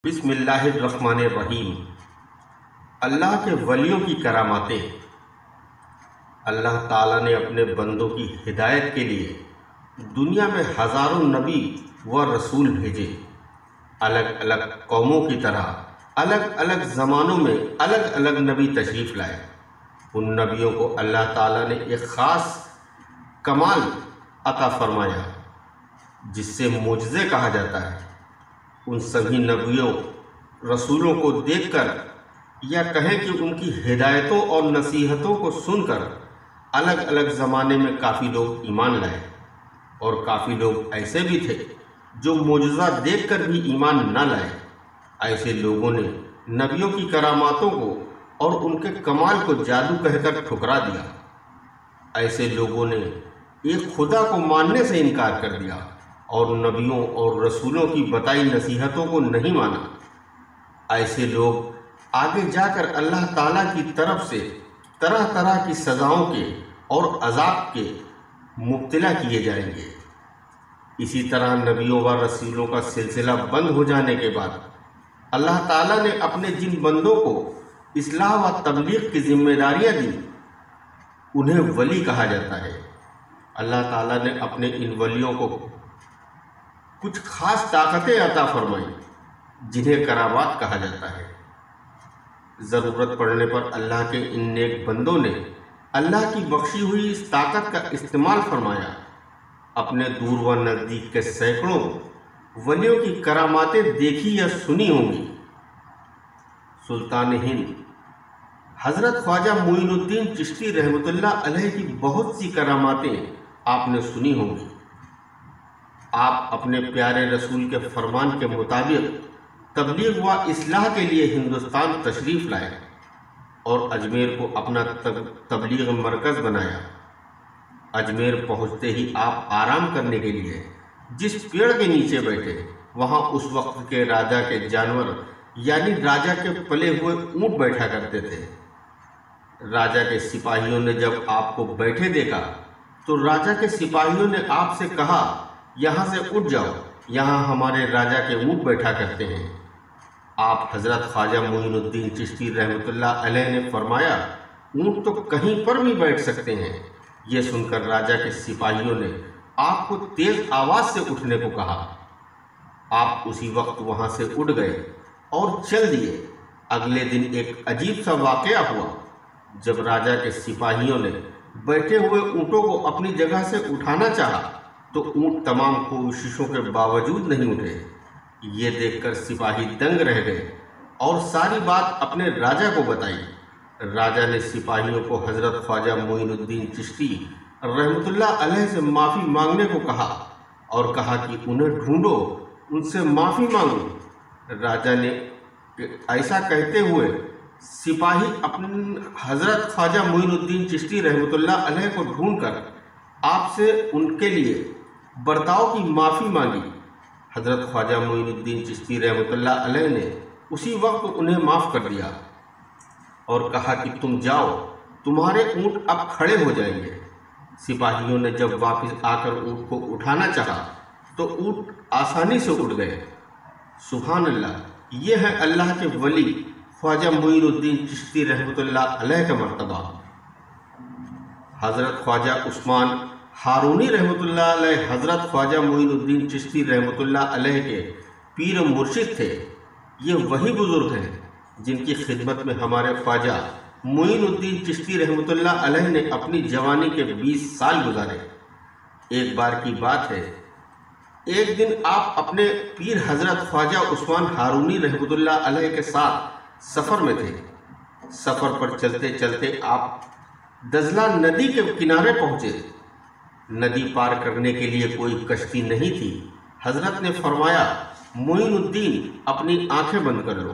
بسم اللہ الرحمن الرحیم۔ اللہ کے ولیوں کی کراماتیں۔ اللہ تعالیٰ نے اپنے بندوں کی ہدایت کے لیے دنیا میں ہزاروں نبی و رسول بھیجے۔ الگ الگ قوموں کی طرح الگ الگ زمانوں میں الگ الگ نبی تشریف لائے۔ ان نبیوں کو اللہ تعالیٰ نے ایک خاص کمال عطا فرمایا جس سے معجزے کہا جاتا ہے۔ ان سبھی نبیوں رسولوں کو دیکھ کر یا کہیں کہ ان کی ہدایتوں اور نصیحتوں کو سن کر الگ الگ زمانے میں کافی لوگ ایمان لائے، اور کافی لوگ ایسے بھی تھے جو معجزہ دیکھ کر بھی ایمان نہ لائے۔ ایسے لوگوں نے نبیوں کی کراماتوں کو اور ان کے کمال کو جادو کہہ کر ٹھکرا دیا۔ ایسے لوگوں نے ایک خدا کو ماننے سے انکار کر دیا اور نبیوں اور رسولوں کی بتائی نصیحتوں کو نہیں مانا۔ ایسے لوگ آگے جا کر اللہ تعالیٰ کی طرف سے طرح طرح کی سزاؤں کے اور عذاب کے مبتلا کیے جائیں گے۔ اسی طرح نبیوں و رسولوں کا سلسلہ بند ہو جانے کے بعد اللہ تعالیٰ نے اپنے جن بندوں کو اصلاح و تبلیغ کی ذمہ داریاں دیں انہیں ولی کہا جاتا ہے۔ اللہ تعالیٰ نے اپنے ان ولیوں کو کچھ خاص طاقتیں عطا فرمائیں جنہیں کرامات کہا جاتا ہے۔ ضرورت پڑنے پر اللہ کے ان نیک بندوں نے اللہ کی بخشی ہوئی اس طاقت کا استعمال فرمایا۔ اپنے دور و نزدیک کے سینکڑوں ولیوں کی کراماتیں دیکھی یا سنی ہوں گی۔ سلطان ہند حضرت خواجہ معین الدین چشتی رحمۃ اللہ علیہ کی بہت سی کراماتیں آپ نے سنی ہوں گی۔ آپ اپنے پیارے رسول کے فرمان کے مطابق تبلیغ و اصلاح کے لیے ہندوستان تشریف لائے اور اجمیر کو اپنا تبلیغ مرکز بنایا۔ اجمیر پہنچتے ہی آپ آرام کرنے کے لیے جس پیڑ کے نیچے بیٹھے وہاں اس وقت کے راجا کے جانور یعنی راجا کے پلے ہوئے اونٹ بیٹھا کرتے تھے۔ راجا کے سپاہیوں نے جب آپ کو بیٹھے دیکھا تو راجا کے سپاہیوں نے آپ سے کہا، یہاں سے اٹھ جاؤ، یہاں ہمارے راجا کے اونٹ بیٹھا کرتے ہیں۔ آپ حضرت خواجہ معین الدین چشتی رحمۃ اللہ علیہ نے فرمایا، اونٹ تو کہیں پر بھی بیٹھ سکتے ہیں۔ یہ سن کر راجا کے سپاہیوں نے آپ کو تیز آواز سے اٹھنے کو کہا۔ آپ اسی وقت وہاں سے اٹھ گئے اور چل دیے۔ اگلے دن ایک عجیب سا واقعہ ہوا۔ جب راجا کے سپاہیوں نے بیٹھے ہوئے اونٹوں کو اپنی جگہ سے اٹھانا چاہا تو اونٹ تمام کوششوں کے باوجود نہیں اٹھے۔ یہ دیکھ کر سپاہی دنگ رہ گئے اور ساری بات اپنے راجا کو بتائی۔ راجا نے سپاہیوں کو حضرت خواجہ معین الدین چشتی رحمۃ اللہ علیہ سے معافی مانگنے کو کہا اور کہا کہ انہیں ڈھونڈو، ان سے معافی مانگو۔ راجا نے ایسا کہتے ہوئے سپاہی اپنے حضرت خواجہ معین الدین چشتی رحمۃ اللہ علیہ کو ڈھونڈ کر آپ سے ان کے لیے برتاؤ کی معافی مانگی۔ حضرت خواجہ معین الدین چشتی رحمۃ اللہ علیہ نے اسی وقت انہیں معاف کر دیا اور کہا کہ تم جاؤ، تمہارے اونٹ اب کھڑے ہو جائیں گے۔ سپاہیوں نے جب واپس آ کر اونٹ کو اٹھانا چاہا تو اونٹ آسانی سے اٹھ گئے۔ سبحان اللہ، یہ ہے اللہ کے ولی خواجہ معین الدین چشتی رحمۃ اللہ علیہ کا مرتبہ۔ حضرت خواجہ عثمان ہارونی رحمۃ اللہ علیہ حضرت خواجہ معین الدین چشتی رحمۃ اللہ علیہ کے پیر مرشد تھے۔ یہ وہی بزرگ ہیں جن کی خدمت میں ہمارے خواجہ معین الدین چشتی رحمۃ اللہ علیہ نے اپنی جوانی کے 20 سال گزارے۔ ایک بار کی بات ہے، ایک دن آپ اپنے پیر حضرت خواجہ عثمان ہارونی رحمۃ اللہ علیہ کے ساتھ سفر میں تھے۔ سفر پر چلتے چلتے آپ دجلہ ندی کے کنارے پہنچے۔ ندی پار کرنے کے لیے کوئی کشتی نہیں تھی۔ حضرت نے فرمایا، معین الدین اپنی آنکھیں بند کر لو۔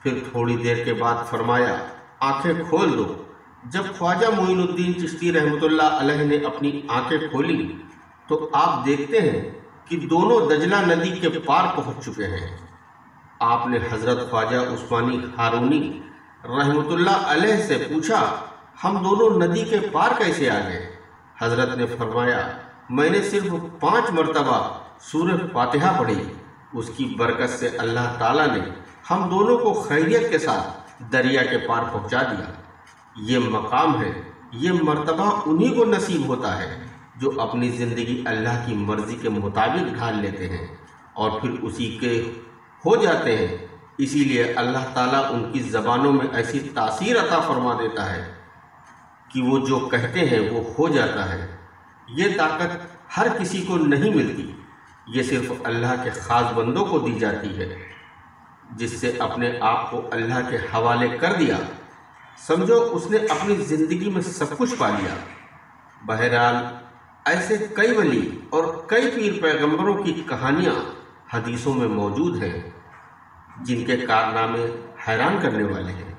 پھر تھوڑی دیر کے بعد فرمایا، آنکھیں کھول دو۔ جب خواجہ معین الدین چشتی رحمۃ اللہ علیہ نے اپنی آنکھیں کھولی تو آپ دیکھتے ہیں کہ دونوں دجلہ ندی کے پار پہنچ چکے ہیں۔ آپ نے حضرت خواجہ عثمانی ہارونی رحمۃ اللہ علیہ سے پوچھا، ہم دونوں ندی کے پار کیسے آ گئے؟ حضرت نے فرمایا، میں نے صرف 5 مرتبہ سورہ فاتحہ پڑھی اس کی برکت سے اللہ تعالیٰ نے ہم دونوں کو خیریت کے ساتھ دریا کے پار پہنچا دیا۔ یہ مقام ہے، یہ مرتبہ انہی کو نصیب ہوتا ہے جو اپنی زندگی اللہ کی مرضی کے مطابق ڈھال لیتے ہیں اور پھر اسی کے ہو جاتے ہیں۔ اسی لیے اللہ تعالیٰ ان کی زبانوں میں ایسی تاثیر عطا فرما دیتا ہے کہ وہ جو کہتے ہیں وہ ہو جاتا ہے۔ یہ طاقت ہر کسی کو نہیں ملتی، یہ صرف اللہ کے خاص بندوں کو دی جاتی ہے۔ جس سے اپنے آپ کو اللہ کے حوالے کر دیا، سمجھو اس نے اپنی زندگی میں سب کچھ پا لیا۔ بہرحال ایسے کئی ولی اور کئی پیر پیغمبروں کی کہانیاں حدیثوں میں موجود ہیں جن کے کارنامے حیران کرنے والے ہیں۔